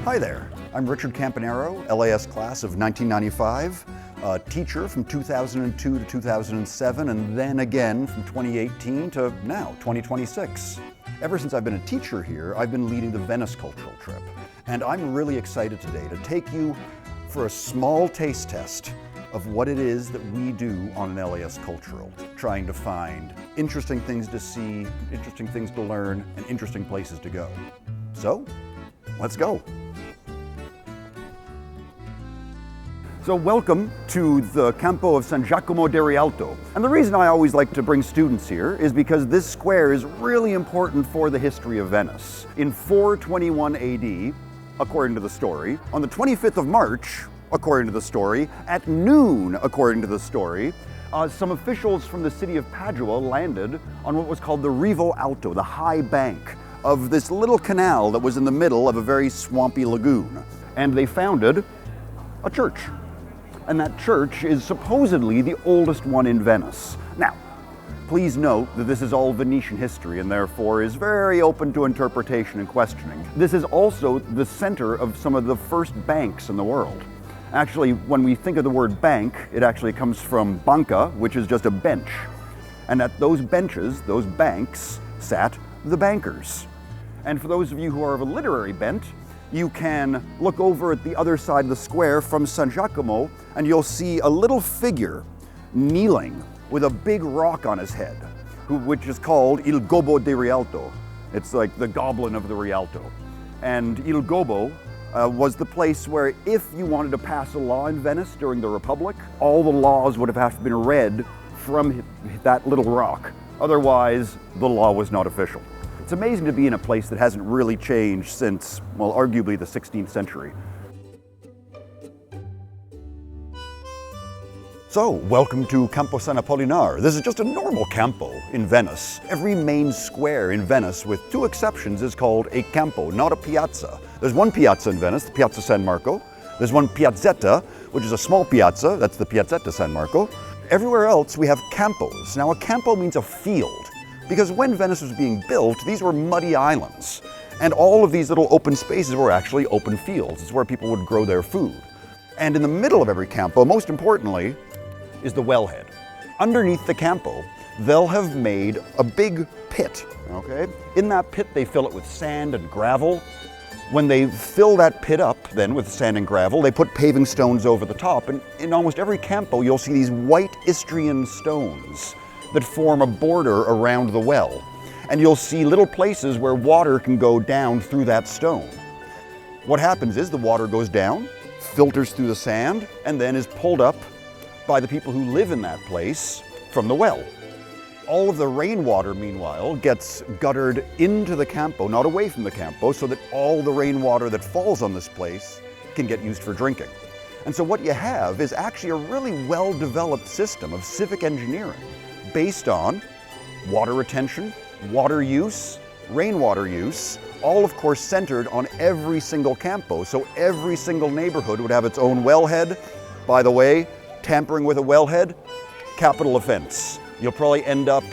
Hi there, I'm Richard Campanaro, LAS class of 1995, a teacher from 2002 to 2007, and then again from 2018 to now, 2026. Ever since I've been a teacher here, I've been leading the Venice cultural trip. And I'm really excited today to take you for a small taste test of what it is that we do on an LAS cultural, trying to find interesting things to see, interesting things to learn, and interesting places to go. So, let's go. So welcome to the Campo of San Giacomo del Rialto. And the reason I always like to bring students here is because this square is really important for the history of Venice. In 421 AD, according to the story, on the 25th of March, according to the story, at noon, according to the story, some officials from the city of Padua landed on what was called the Rivo Alto, the high bank of this little canal that was in the middle of a very swampy lagoon. And they founded a church. And that church is supposedly the oldest one in Venice. Now, please note that this is all Venetian history and therefore is very open to interpretation and questioning. This is also the center of some of the first banks in the world. Actually, when we think of the word bank, it actually comes from banca, which is just a bench. And at those benches, those banks, sat the bankers. And for those of you who are of a literary bent, you can look over at the other side of the square from San Giacomo and you'll see a little figure kneeling with a big rock on his head, which is called Il Gobbo di Rialto. It's like the goblin of the Rialto. And Il Gobbo was the place where if you wanted to pass a law in Venice during the Republic, all the laws would have been read from that little rock. Otherwise, the law was not official. It's amazing to be in a place that hasn't really changed since, well, arguably the 16th century. So, welcome to Campo San Apollinare. This is just a normal campo in Venice. Every main square in Venice, with two exceptions, is called a campo, not a piazza. There's one piazza in Venice, the Piazza San Marco. There's one piazzetta, which is a small piazza, that's the Piazzetta San Marco. Everywhere else we have campos. Now a campo means a field, because when Venice was being built, these were muddy islands. And all of these little open spaces were actually open fields. It's where people would grow their food. And in the middle of every campo, most importantly, is the wellhead. Underneath the campo, they'll have made a big pit, okay? In that pit, they fill it with sand and gravel. When they fill that pit up then with sand and gravel, they put paving stones over the top. And in almost every campo, you'll see these white Istrian stones that form a border around the well. And you'll see little places where water can go down through that stone. What happens is the water goes down, filters through the sand, and then is pulled up by the people who live in that place from the well. All of the rainwater, meanwhile, gets guttered into the campo, not away from the campo, so that all the rainwater that falls on this place can get used for drinking. And so what you have is actually a really well-developed system of civic engineering based on water retention, water use, rainwater use, all of course centered on every single campo. So every single neighborhood would have its own wellhead. By the way, tampering with a wellhead, capital offense. You'll probably end up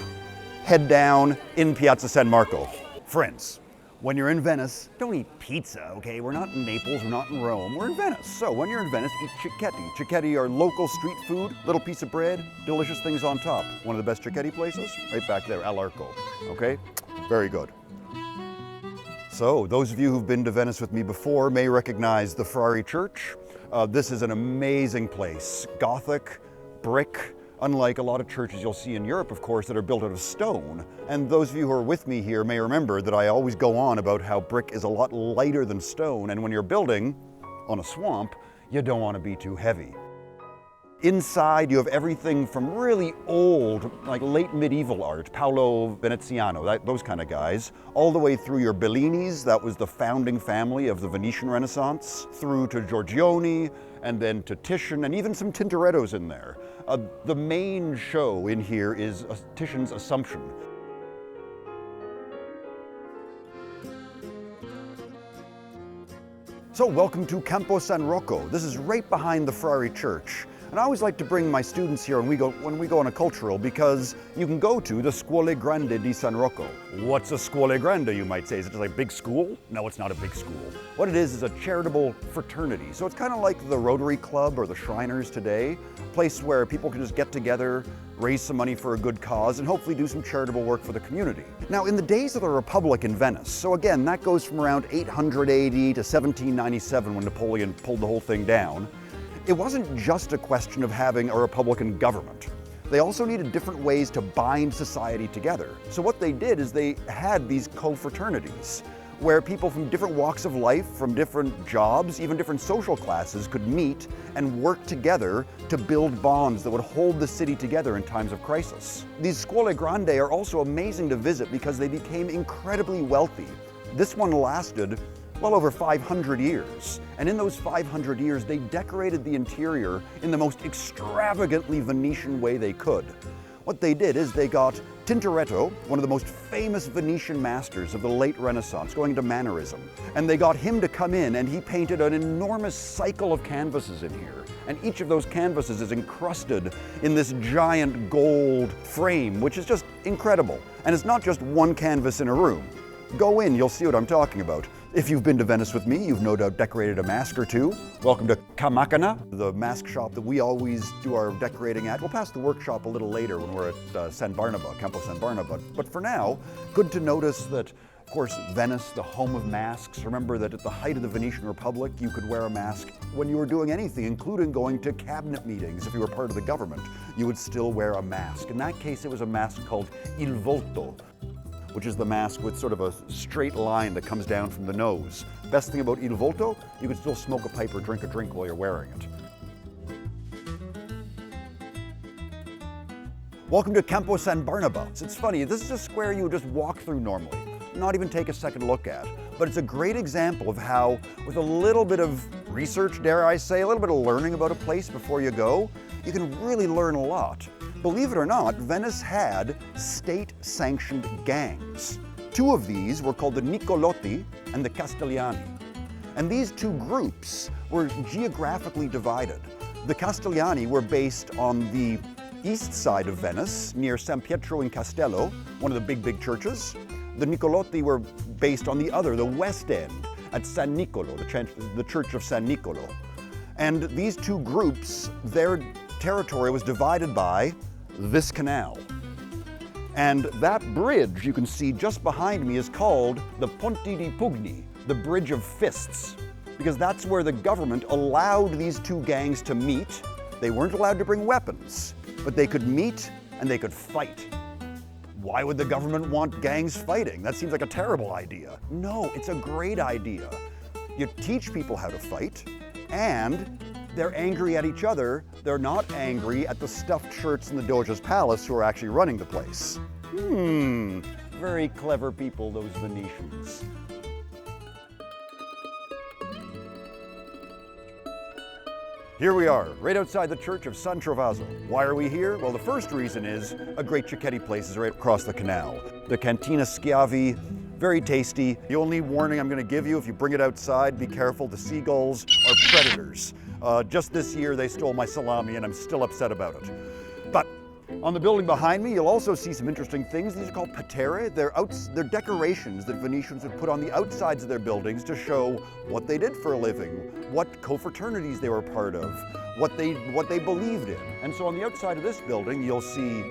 head down in Piazza San Marco. Friends, when you're in Venice, don't eat pizza, okay? We're not in Naples, we're not in Rome, we're in Venice. So when you're in Venice, eat cicchetti. Cicchetti are local street food, little piece of bread, delicious things on top. One of the best cicchetti places, right back there, All'Arco, okay? Very good. So those of you who've been to Venice with me before may recognize the Frari Church. This is an amazing place. Gothic, brick, unlike a lot of churches you'll see in Europe, of course, that are built out of stone. And those of you who are with me here may remember that I always go on about how brick is a lot lighter than stone, and when you're building on a swamp, you don't want to be too heavy. Inside, you have everything from really old, like late medieval art, Paolo Veneziano, those kind of guys, all the way through your Bellinis, that was the founding family of the Venetian Renaissance, through to Giorgione, and then to Titian, and even some Tintorettos in there. The main show in here is Titian's Assumption. So welcome to Campo San Rocco. This is right behind the Frari Church. And I always like to bring my students here when we go on a cultural, because you can go to the Scuole Grande di San Rocco. What's a Scuole Grande, you might say? Is it just like a big school? No, it's not a big school. What it is a charitable fraternity. So it's kind of like the Rotary Club or the Shriners today, a place where people can just get together, raise some money for a good cause, and hopefully do some charitable work for the community. Now, in the days of the Republic in Venice, so again, that goes from around 880 to 1797 when Napoleon pulled the whole thing down, it wasn't just a question of having a republican government. They also needed different ways to bind society together. So what they did is they had these co-fraternities, where people from different walks of life, from different jobs, even different social classes could meet and work together to build bonds that would hold the city together in times of crisis. These Scuole Grande are also amazing to visit because they became incredibly wealthy. This one lasted well over 500 years. And in those 500 years, they decorated the interior in the most extravagantly Venetian way they could. What they did is they got Tintoretto, one of the most famous Venetian masters of the late Renaissance, going into Mannerism. And they got him to come in, and he painted an enormous cycle of canvases in here. And each of those canvases is encrusted in this giant gold frame, which is just incredible. And it's not just one canvas in a room. Go in, you'll see what I'm talking about. If you've been to Venice with me, you've no doubt decorated a mask or two. Welcome to Camacana, the mask shop that we always do our decorating at. We'll pass the workshop a little later when we're at San Barnaba, Campo San Barnaba. But for now, good to notice that, of course, Venice, the home of masks. Remember that at the height of the Venetian Republic, you could wear a mask when you were doing anything, including going to cabinet meetings. If you were part of the government, you would still wear a mask. In that case, it was a mask called il volto, which is the mask with sort of a straight line that comes down from the nose. Best thing about il volto, you can still smoke a pipe or drink a drink while you're wearing it. Welcome to Campo San Barnaba. It's funny, this is a square you would just walk through normally, not even take a second look at. But it's a great example of how, with a little bit of research, dare I say, a little bit of learning about a place before you go, you can really learn a lot. Believe it or not, Venice had state-sanctioned gangs. Two of these were called the Nicolotti and the Castigliani. And these two groups were geographically divided. The Castigliani were based on the east side of Venice, near San Pietro in Castello, one of the big churches. The Nicolotti were based on the other, the west end, at San Nicolo, the church of San Nicolo. And these two groups, their territory was divided by this canal. And that bridge you can see just behind me is called the Ponte di Pugni, the Bridge of Fists, because that's where the government allowed these two gangs to meet. They weren't allowed to bring weapons, but they could meet and they could fight. Why would the government want gangs fighting? That seems like a terrible idea. No, it's a great idea. You teach people how to fight, and they're angry at each other. They're not angry at the stuffed shirts in the Doge's palace who are actually running the place. Very clever people, those Venetians. Here we are, right outside the church of San Trovaso. Why are we here? Well, the first reason is a great cicchetti place is right across the canal. The Cantina Schiavi, very tasty. The only warning I'm going to give you, if you bring it outside, be careful. The seagulls are predators. Just this year, they stole my salami, and I'm still upset about it. But on the building behind me, you'll also see some interesting things. These are called patere. They're decorations that Venetians would put on the outsides of their buildings to show what they did for a living, what co-fraternities they were part of, what they believed in. And so on the outside of this building, you'll see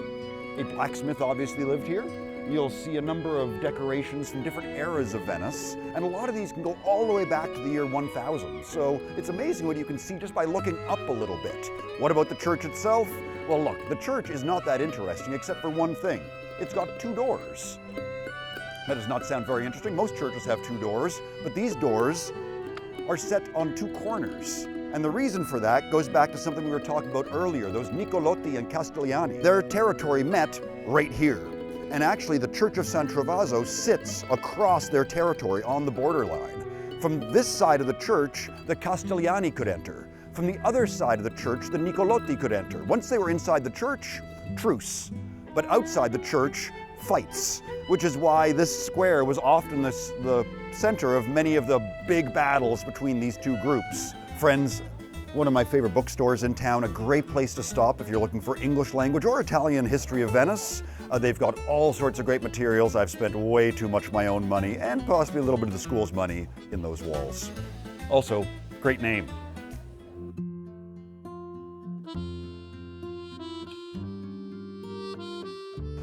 a blacksmith obviously lived here. You'll see a number of decorations from different eras of Venice, and a lot of these can go all the way back to the year 1000. So it's amazing what you can see just by looking up a little bit. What about the church itself? Well, look, the church is not that interesting except for one thing. It's got two doors. That does not sound very interesting. Most churches have two doors, but these doors are set on two corners. And the reason for that goes back to something we were talking about earlier, those Nicolotti and Castigliani. Their territory met right here. And actually, the Church of San Trovaso sits across their territory on the borderline. From this side of the church, the Castigliani could enter. From the other side of the church, the Nicolotti could enter. Once they were inside the church, truce. But outside the church, fights. Which is why this square was often the center of many of the big battles between these two groups. Friends, one of my favorite bookstores in town, a great place to stop if you're looking for English language or Italian history of Venice. They've got all sorts of great materials. I've spent way too much of my own money and possibly a little bit of the school's money in those walls. Also, great name.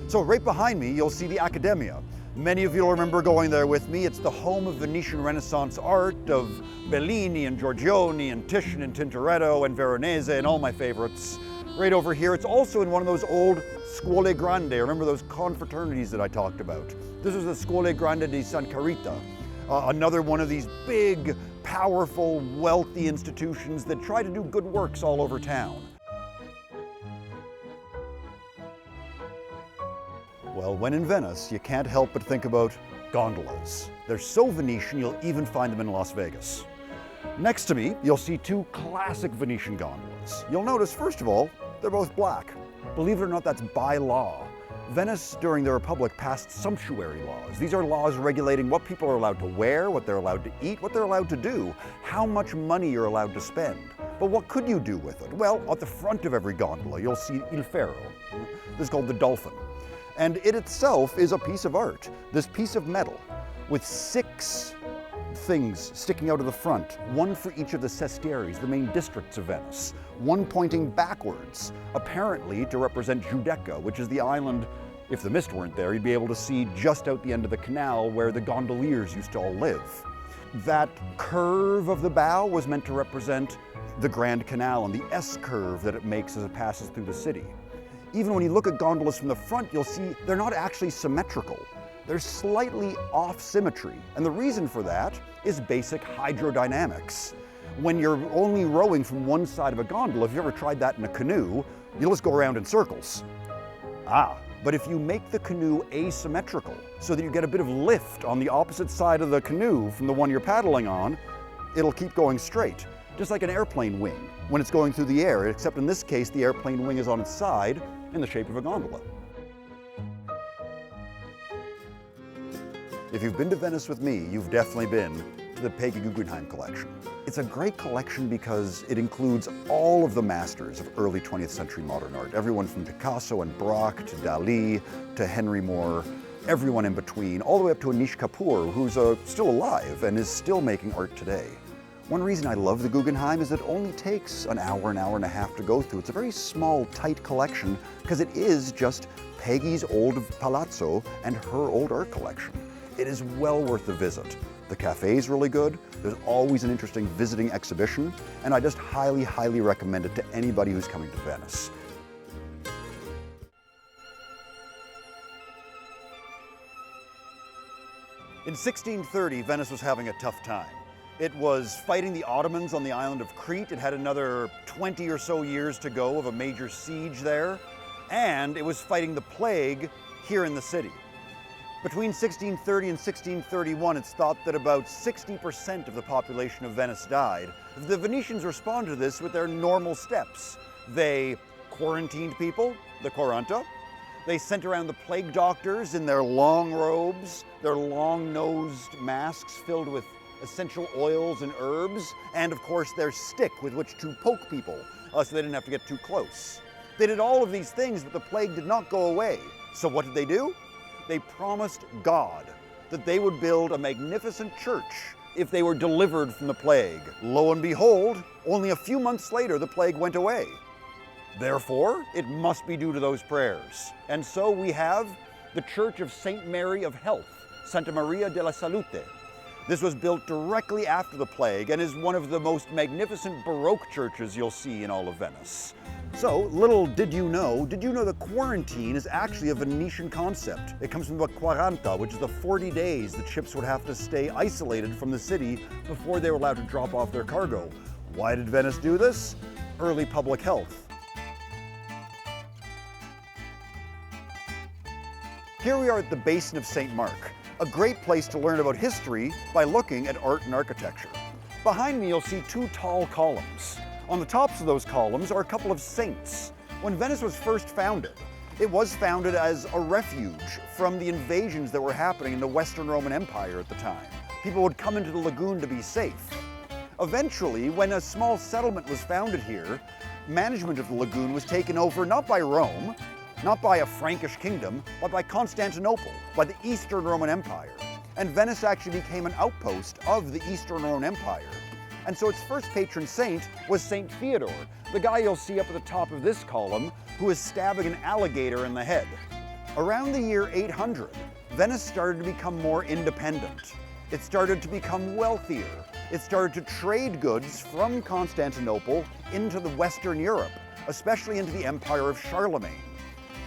So right behind me, you'll see the Accademia. Many of you will remember going there with me. It's the home of Venetian Renaissance art, of Bellini and Giorgione and Titian and Tintoretto and Veronese and all my favorites. Right over here, it's also in one of those old Scuole Grandi. Remember those confraternities that I talked about? This is the Scuole Grande di San Carita, another one of these big, powerful, wealthy institutions that try to do good works all over town. Well, when in Venice, you can't help but think about gondolas. They're so Venetian, you'll even find them in Las Vegas. Next to me, you'll see two classic Venetian gondolas. You'll notice, first of all, they're both black. Believe it or not, that's by law. Venice, during the Republic, passed sumptuary laws. These are laws regulating what people are allowed to wear, what they're allowed to eat, what they're allowed to do, how much money you're allowed to spend. But what could you do with it? Well, at the front of every gondola, you'll see Il Ferro. This is called the dolphin. And it itself is a piece of art. This piece of metal with 6 things sticking out of the front, one for each of the sestieres, the main districts of Venice, one pointing backwards, apparently to represent Giudecca, which is the island, if the mist weren't there, you'd be able to see just out the end of the canal where the gondoliers used to all live. That curve of the bow was meant to represent the Grand Canal and the S-curve that it makes as it passes through the city. Even when you look at gondolas from the front, you'll see they're not actually symmetrical. They're slightly off symmetry. And the reason for that is basic hydrodynamics. When you're only rowing from one side of a gondola, if you've ever tried that in a canoe, you'll just go around in circles. But if you make the canoe asymmetrical, so that you get a bit of lift on the opposite side of the canoe from the one you're paddling on, it'll keep going straight. Just like an airplane wing when it's going through the air, except in this case, the airplane wing is on its side in the shape of a gondola. If you've been to Venice with me, you've definitely been to the Peggy Guggenheim collection. It's a great collection because it includes all of the masters of early 20th century modern art. Everyone from Picasso and Braque to Dali to Henry Moore, everyone in between, all the way up to Anish Kapoor, who's still alive and is still making art today. One reason I love the Guggenheim is it only takes an hour and a half to go through. It's a very small, tight collection because it is just Peggy's old palazzo and her old art collection. It is well worth the visit. The cafe's really good, there's always an interesting visiting exhibition, and I just highly, highly recommend it to anybody who's coming to Venice. In 1630, Venice was having a tough time. It was fighting the Ottomans on the island of Crete. It had another 20 or so years to go of a major siege there. And it was fighting the plague here in the city. Between 1630 and 1631, it's thought that about 60% of the population of Venice died. The Venetians responded to this with their normal steps. They quarantined people, the quaranta. They sent around the plague doctors in their long robes, their long-nosed masks filled with essential oils and herbs, and of course their stick with which to poke people so they didn't have to get too close. They did all of these things, but the plague did not go away. So what did they do? They promised God that they would build a magnificent church if they were delivered from the plague. Lo and behold, only a few months later the plague went away. Therefore, it must be due to those prayers. And so we have the Church of St. Mary of Health, Santa Maria della Salute. This was built directly after the plague and is one of the most magnificent Baroque churches you'll see in all of Venice. So, little did you know that quarantine is actually a Venetian concept. It comes from the quaranta, which is the 40 days that ships would have to stay isolated from the city before they were allowed to drop off their cargo. Why did Venice do this? Early public health. Here we are at the Basin of St. Mark, a great place to learn about history by looking at art and architecture. Behind me you'll see 2 tall columns. On the tops of those columns are a couple of saints. When Venice was first founded, it was founded as a refuge from the invasions that were happening in the Western Roman Empire at the time. People would come into the lagoon to be safe. Eventually, when a small settlement was founded here, management of the lagoon was taken over not by Rome, not by a Frankish kingdom, but by Constantinople, by the Eastern Roman Empire. And Venice actually became an outpost of the Eastern Roman Empire. And so its first patron saint was Saint Theodore, the guy you'll see up at the top of this column, who was stabbing an alligator in the head. Around the year 800, Venice started to become more independent. It started to become wealthier. It started to trade goods from Constantinople into the Western Europe, especially into the Empire of Charlemagne.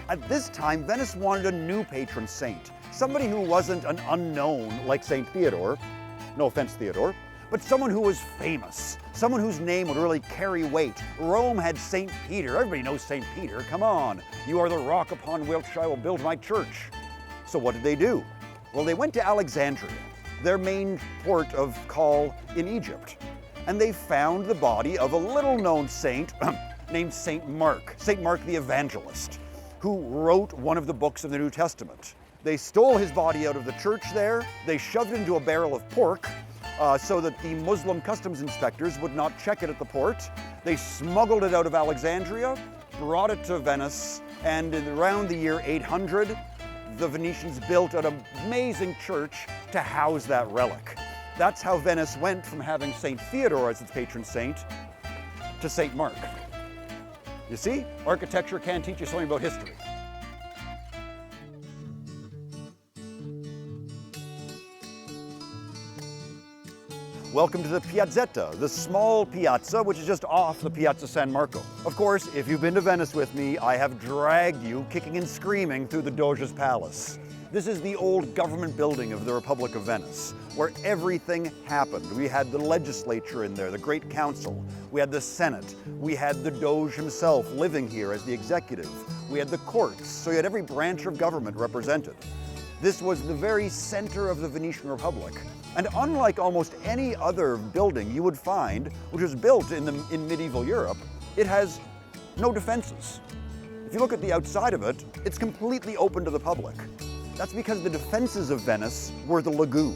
At this time, Venice wanted a new patron saint, somebody who wasn't an unknown like Saint Theodore, no offense Theodore, but someone who was famous, someone whose name would really carry weight. Rome had Saint Peter. Everybody knows Saint Peter. Come on, you are the rock upon which I will build my church. So what did they do? Well, they went to Alexandria, their main port of call in Egypt, and they found the body of a little-known saint named Saint Mark the Evangelist, who wrote one of the books of the New Testament. They stole his body out of the church there, they shoved it into a barrel of pork so that the Muslim customs inspectors would not check it at the port. They smuggled it out of Alexandria, brought it to Venice, and around the year 800, the Venetians built an amazing church to house that relic. That's how Venice went from having Saint Theodore as its patron saint to Saint Mark. You see, architecture can teach you something about history. Welcome to the Piazzetta, the small piazza, which is just off the Piazza San Marco. Of course, if you've been to Venice with me, I have dragged you kicking and screaming through the Doge's palace. This is the old government building of the Republic of Venice, where everything happened. We had the legislature in there, the Great Council. We had the Senate. We had the Doge himself living here as the executive. We had the courts, so you had every branch of government represented. This was the very center of the Venetian Republic. And unlike almost any other building you would find, which was built in medieval Europe, it has no defenses. If you look at the outside of it, it's completely open to the public. That's because the defenses of Venice were the lagoon.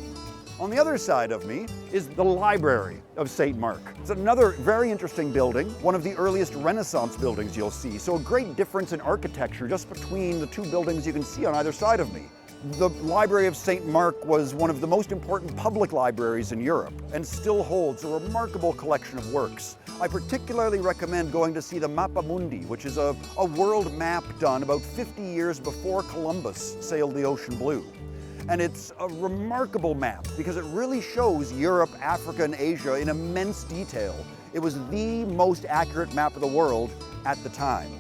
On the other side of me is the library of St. Mark. It's another very interesting building, one of the earliest Renaissance buildings you'll see. So a great difference in architecture just between the two buildings you can see on either side of me. The Library of St. Mark was one of the most important public libraries in Europe and still holds a remarkable collection of works. I particularly recommend going to see the Mappa Mundi, which is a world map done about 50 years before Columbus sailed the ocean blue. And it's a remarkable map because it really shows Europe, Africa, and Asia in immense detail. It was the most accurate map of the world at the time.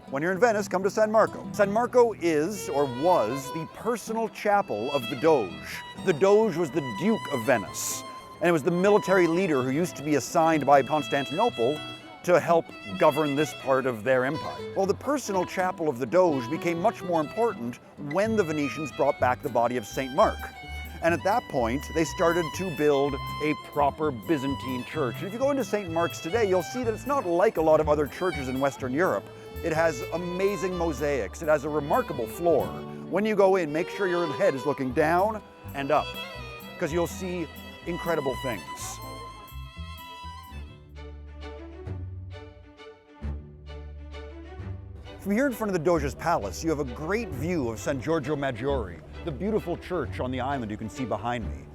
When you're in Venice, come to San Marco. San Marco is, or was, the personal chapel of the Doge. The Doge was the Duke of Venice, and it was the military leader who used to be assigned by Constantinople to help govern this part of their empire. Well, the personal chapel of the Doge became much more important when the Venetians brought back the body of St. Mark. And at that point, they started to build a proper Byzantine church. And if you go into St. Mark's today, you'll see that it's not like a lot of other churches in Western Europe. It has amazing mosaics. It has a remarkable floor. When you go in, make sure your head is looking down and up, because you'll see incredible things. From here in front of the Doge's palace, you have a great view of San Giorgio Maggiore, the beautiful church on the island you can see behind me.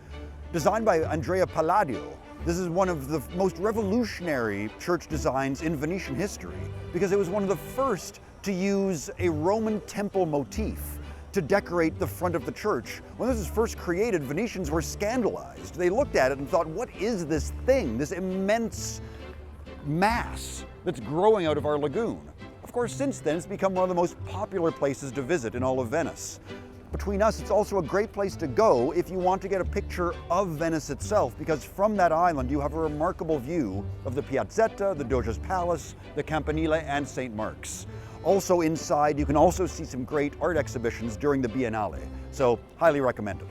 Designed by Andrea Palladio, this is one of the most revolutionary church designs in Venetian history because it was one of the first to use a Roman temple motif to decorate the front of the church. When this was first created, Venetians were scandalized. They looked at it and thought, what is this thing, this immense mass that's growing out of our lagoon? Of course, since then, it's become one of the most popular places to visit in all of Venice. Between us, it's also a great place to go if you want to get a picture of Venice itself, because from that island you have a remarkable view of the Piazzetta, the Doge's Palace, the Campanile, and St. Mark's. Also inside, you can also see some great art exhibitions during the Biennale, so highly recommended.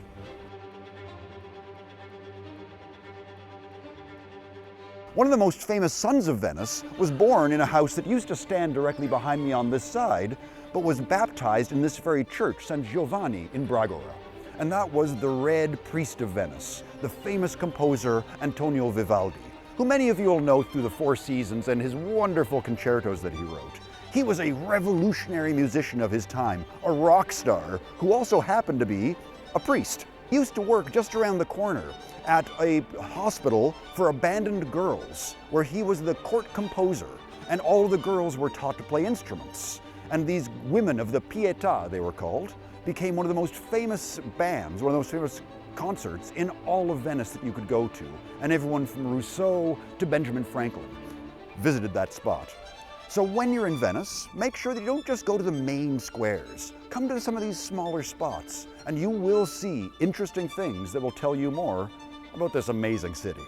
One of the most famous sons of Venice was born in a house that used to stand directly behind me on this side, but was baptized in this very church, San Giovanni in Bragora. and that was the Red Priest of Venice, the famous composer Antonio Vivaldi, who many of you will know through the Four Seasons and his wonderful concertos that he wrote. He was a revolutionary musician of his time, a rock star, who also happened to be a priest. He used to work just around the corner at a hospital for abandoned girls, where he was the court composer, and all of the girls were taught to play instruments. And these women of the Pietà, they were called, became one of the most famous bands, one of the most famous concerts in all of Venice that you could go to. And everyone from Rousseau to Benjamin Franklin visited that spot. So when you're in Venice, make sure that you don't just go to the main squares. Come to some of these smaller spots, and you will see interesting things that will tell you more about this amazing city.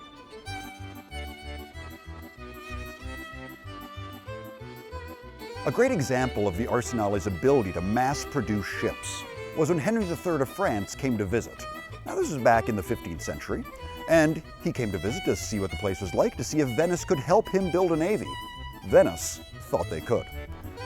A great example of the Arsenale's ability to mass-produce ships was when Henry III of France came to visit. Now this was back in the 15th century, and he came to visit to see what the place was like, to see if Venice could help him build a navy. Venice thought they could.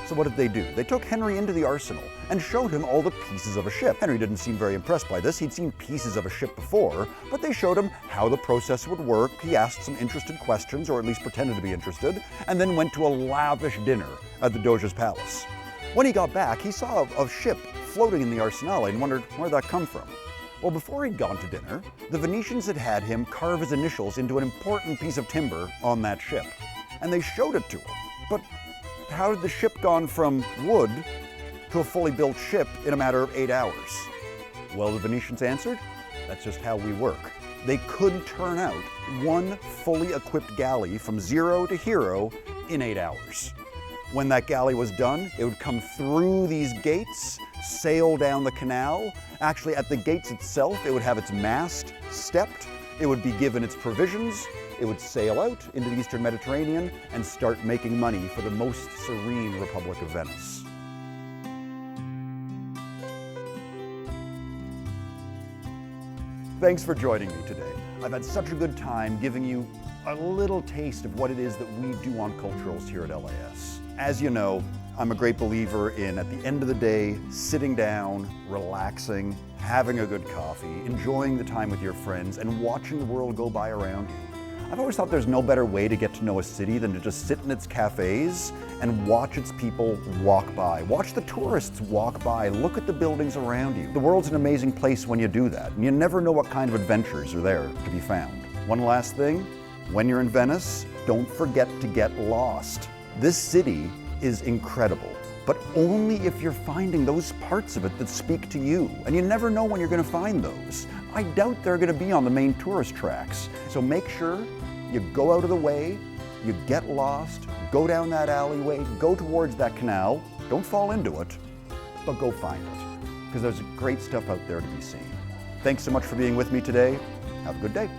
So what did they do? They took Henry into the arsenal and showed him all the pieces of a ship. Henry didn't seem very impressed by this. He'd seen pieces of a ship before, but they showed him how the process would work. He asked some interested questions, or at least pretended to be interested, and then went to a lavish dinner at the Doge's palace. When he got back, he saw a ship floating in the Arsenale and wondered where that come from. Well, before he'd gone to dinner, the Venetians had had him carve his initials into an important piece of timber on that ship, and they showed it to him. But how had the ship gone from wood to a fully built ship in a matter of 8 hours? Well, the Venetians answered, that's just how we work. They could turn out one fully equipped galley from zero to hero in 8 hours. When that galley was done, it would come through these gates, sail down the canal. Actually, at the gates itself, it would have its mast stepped. It would be given its provisions. It would sail out into the Eastern Mediterranean and start making money for the most serene Republic of Venice. Thanks for joining me today. I've had such a good time giving you a little taste of what it is that we do on Culturals here at LAS. As you know, I'm a great believer in, at the end of the day, sitting down, relaxing, having a good coffee, enjoying the time with your friends, and watching the world go by around you. I've always thought there's no better way to get to know a city than to just sit in its cafes and watch its people walk by. Watch the tourists walk by, look at the buildings around you. The world's an amazing place when you do that, and you never know what kind of adventures are there to be found. One last thing, when you're in Venice, don't forget to get lost. This city is incredible, but only if you're finding those parts of it that speak to you. And you never know when you're going to find those. I doubt they're going to be on the main tourist tracks. So make sure you go out of the way, you get lost, go down that alleyway, go towards that canal. Don't fall into it, but go find it, because there's great stuff out there to be seen. Thanks so much for being with me today. Have a good day.